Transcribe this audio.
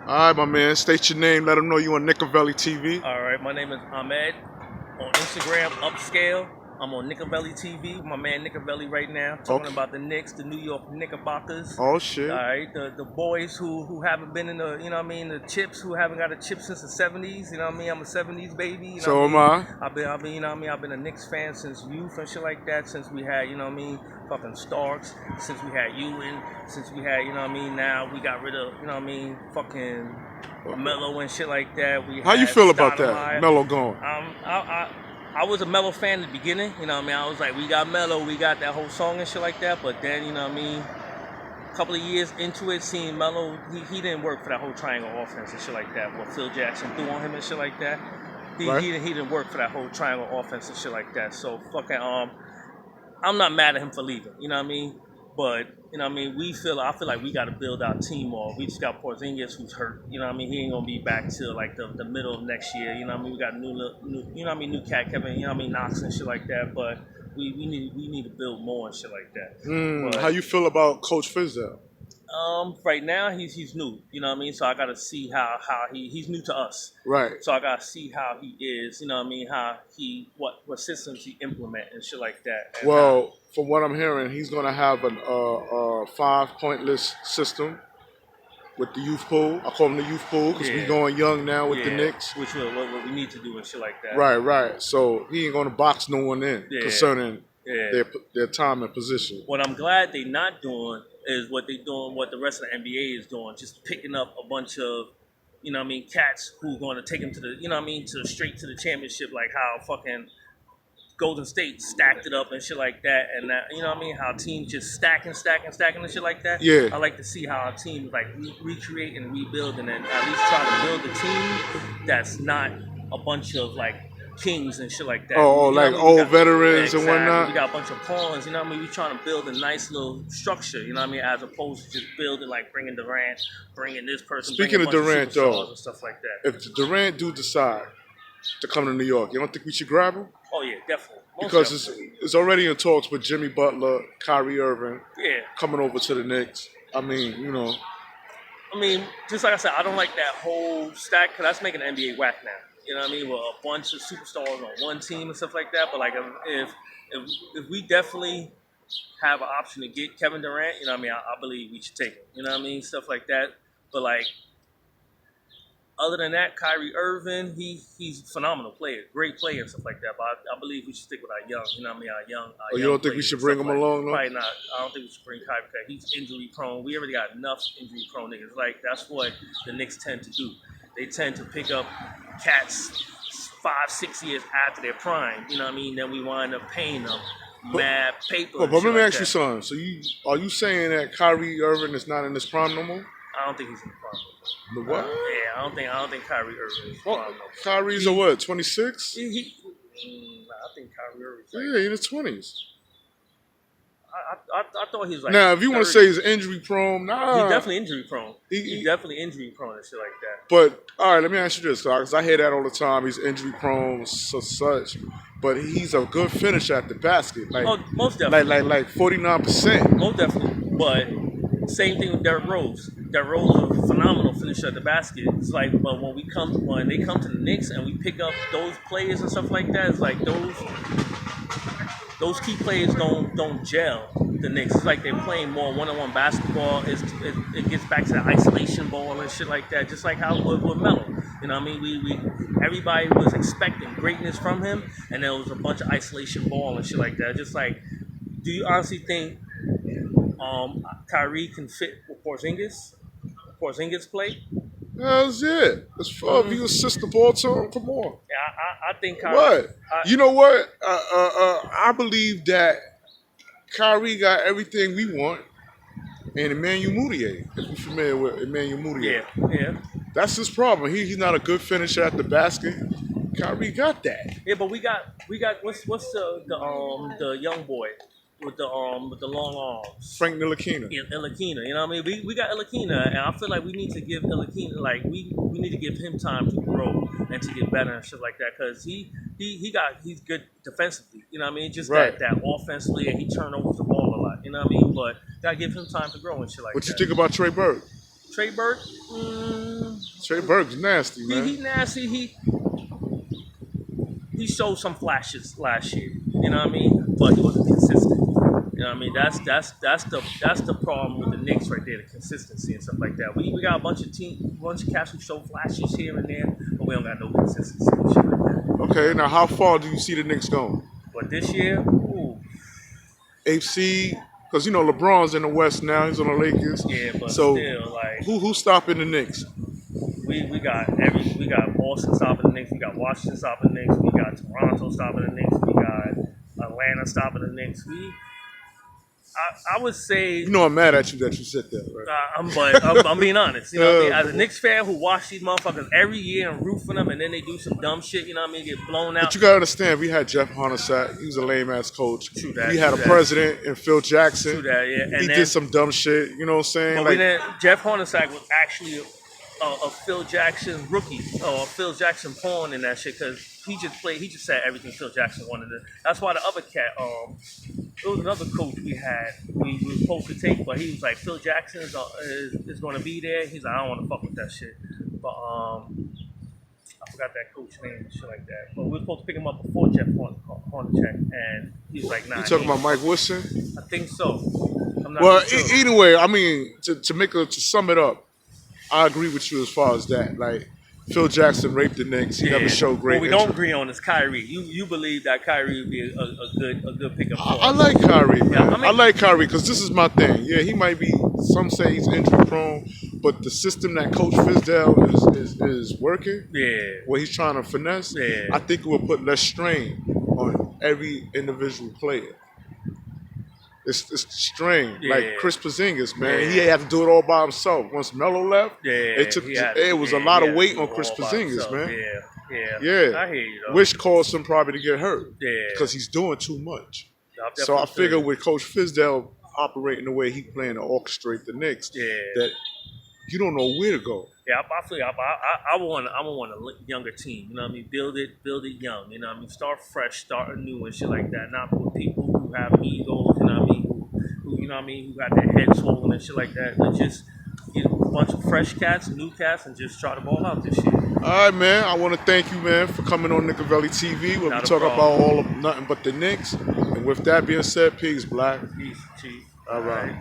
All right, my man. State your name. Let them know you on Nickavelli TV. All right, my name is Ahmed. On Instagram, Upscale. I'm on Nickavelli TV with my man Nickavelli right now, talking about the Knicks, the New York Knickerbockers. Oh, shit. All right, the boys who haven't been in the, you know what I mean, the chips, who haven't got a chip since the 70s, you know what I mean? I'm a 70s baby. You know So what I mean? am I. I've been, you know what I mean? I've been a Knicks fan since youth and shit like that, since we had, you know what I mean, fucking Starks, since we had Ewing, since we had, you know what I mean, now we got rid of, you know what I mean, fucking Melo and shit like that. How you feel about that, Melo gone? I was a Melo fan at the beginning, you know what I mean? I was like, we got Melo, we got that whole song and shit like that, but then, you know what I mean, a couple of years into it, seeing Melo, he didn't work for that whole triangle offense and shit like that, what Phil Jackson threw on him and shit like that. He didn't work for that whole triangle offense and shit like that, so fucking, I'm not mad at him for leaving, you know what I mean? But, you know what I mean, I feel like we got to build our team more. We just got Porzingis who's hurt, you know what I mean? He ain't going to be back till like the middle of next year, you know what I mean? We got new you know what I mean, new cat Kevin, you know what I mean, Knox and shit like that, but we need to build more and shit like that. But, how you feel about Coach Fizdale? Right now he's new, you know what I mean? So I gotta see how he's new to us. Right. So I gotta see how he is, you know what I mean, how what systems he implement and shit like that. And well, from what I'm hearing, he's gonna have a 5 pointless system with the youth pool. I call him the youth pool because we going young now with the Knicks. Which is what we need to do and shit like that. Right. So he ain't gonna box no one in concerning their time and position. What I'm glad they not doing is what the rest of the NBA is doing, just picking up a bunch of, you know what I mean, cats who going to take them to the, you know what I mean, straight to the championship, like how fucking Golden State stacked it up and shit like that, and that, you know what I mean, how teams just stacking and shit like that. Yeah. I like to see how our team like recreate and rebuild, and then at least try to build a team that's not a bunch of like kings and shit like that. Oh, like old veterans and whatnot. We got a bunch of pawns, you know what I mean? We trying to build a nice little structure, you know what I mean? As opposed to just building, like bringing Durant, bringing this person. Speaking of Durant, though, and stuff like that. If Durant do decide to come to New York, you don't think we should grab him? Oh yeah, definitely. Because it's already in talks with Jimmy Butler, Kyrie Irving, coming over to the Knicks. I mean, you know. I mean, just like I said, I don't like that whole stack because that's making the NBA whack now. You know what I mean? With a bunch of superstars on one team and stuff like that. But like, if we definitely have an option to get Kevin Durant, you know what I mean? I believe we should take him. You know what I mean? Stuff like that. But like, other than that, Kyrie Irving, he's a phenomenal player, great player and stuff like that. But I believe we should stick with our young. You know what I mean? Our young. You don't think we should bring him along? No? Probably not. I don't think we should bring Kyrie because he's injury prone. We already got enough injury prone niggas. Like that's what the Knicks tend to do. They tend to pick up cats 5-6 years after their prime, you know what I mean? Then we wind up paying them mad paper. But let me ask you something. So are you saying that Kyrie Irving is not in his prime no more? I don't think he's in the prime no more. What? Yeah, I don't think Kyrie Irving is in the prime no more. Kyrie's what, 26? I think Kyrie Irving's in his 20s. I thought he was like. Now, if you want to say he's injury prone, he's definitely injury prone. He's definitely injury prone and shit like that. But all right, let me ask you this, because I hear that all the time. He's injury prone, such, but he's a good finisher at the basket. Like, most definitely, like 49%. Most definitely, but same thing with Derrick Rose. Derrick Rose is a phenomenal finisher at the basket. It's like, but when they come to the Knicks and we pick up those players and stuff like that, it's like those key players don't gel the Knicks. It's like they're playing more one-on-one basketball. It gets back to the isolation ball and shit like that, just like how with Melo. You know what I mean? We everybody was expecting greatness from him, and there was a bunch of isolation ball and shit like that. Just like, do you honestly think Kyrie can fit with Porzingis play? That's it. As far as you assist the ball to him, come on. Yeah, I think Kyrie. What? You know what? I believe that Kyrie got everything we want, and Emmanuel Mudiay. If you're familiar with Emmanuel Mudiay. Yeah. That's his problem. He's not a good finisher at the basket. Kyrie got that. Yeah, but we got what's the young boy with the long arms? Frank Ntilikina. Yeah, Ntilikina. You know what I mean? We got Ntilikina, and I feel like we need to give Ntilikina, like we need to give him time to grow and to get better and shit like that, because he's good defensively. You know what I mean? Just that offensively, and he turnovers the ball a lot. You know what I mean? But gotta give him time to grow and shit like that. What you think about Trey Burke? Trey Burke? Trey Burke's nasty, He man. nasty. He showed some flashes last year. You know what I mean? But he wasn't consistent. You know what I mean? That's the problem with the Knicks right there, the consistency and stuff like that. We got a bunch of cats who show flashes here and there, but we don't got no consistency and shit like that. Okay, now how far do you see the Knicks going? But this year, ooh, 8 seed, because you know LeBron's in the West now. He's on the Lakers. yeah, but So still, like who's stopping the Knicks? we got Boston stopping the Knicks, we got Washington stopping the Knicks, we got Toronto stopping the Knicks, we got Atlanta stopping the Knicks. I would say, You know I'm mad at you that you said that, right? I'm being honest. You know what I mean? As a Knicks fan who watch these motherfuckers every year and root for them, and then they do some dumb shit. You know what I mean? Get blown out. But you gotta understand, we had Jeff Hornacek. He was a lame ass coach. True that, We had true a that. president in Phil Jackson. True that, yeah. And He then, did some dumb shit. You know what I'm saying? but Jeff Hornacek was actually a Phil Jackson rookie or a Phil Jackson pawn in that shit because he just said everything Phil Jackson wanted to. That's why the other cat, it was another coach we were supposed to take, but he was like, Phil Jackson is going to be there. He's like, I don't want to fuck with that shit. But I forgot that coach name and shit like that. But we were supposed to pick him up before Jeff Hornacek, and he was like, nah. You talking about Mike Wilson? I think so. I'm not Well, sure. either way, I mean, to sum it up, I agree with you as far as that. Like, Phil Jackson raped the Knicks. He never showed great What we don't interest. agree on is Kyrie. You believe that Kyrie would be a good pickup. I like Kyrie, man. Yeah, I mean- I like Kyrie because this is my thing. Yeah, he might be. Some say he's injury prone, but the system that Coach Fizdale is working, Yeah. what he's trying to finesse, Yeah. I think it will put less strain on every individual player. It's strain. Yeah. Like Chris Porzingis, man, Yeah. he had to do it all by himself. Once Melo left, Yeah, it was a lot of weight on Chris Porzingis, man. Yeah. I hear you though. Which caused him probably to get hurt. Yeah. Because he's doing too much. I'm So I definitely figure feeling with Coach Fizdale operating the way he planned to orchestrate the Knicks, Yeah. that you don't know where to go. Yeah, I feel I want a younger team. You know what I mean? Build it young. You know what I mean? Start fresh, start anew and shit like that. Not with people who have egos. You know what I mean? Who you know what I mean? Who got their heads swollen and shit like that. But just get a bunch of fresh cats, new cats, and just try to ball out this shit. All right, man. I want to thank you, man, for coming on Nickavelli TV where Not we a talk problem. about all of nothing but the Knicks. And with that being said, peace, Black. Peace, chief. All right.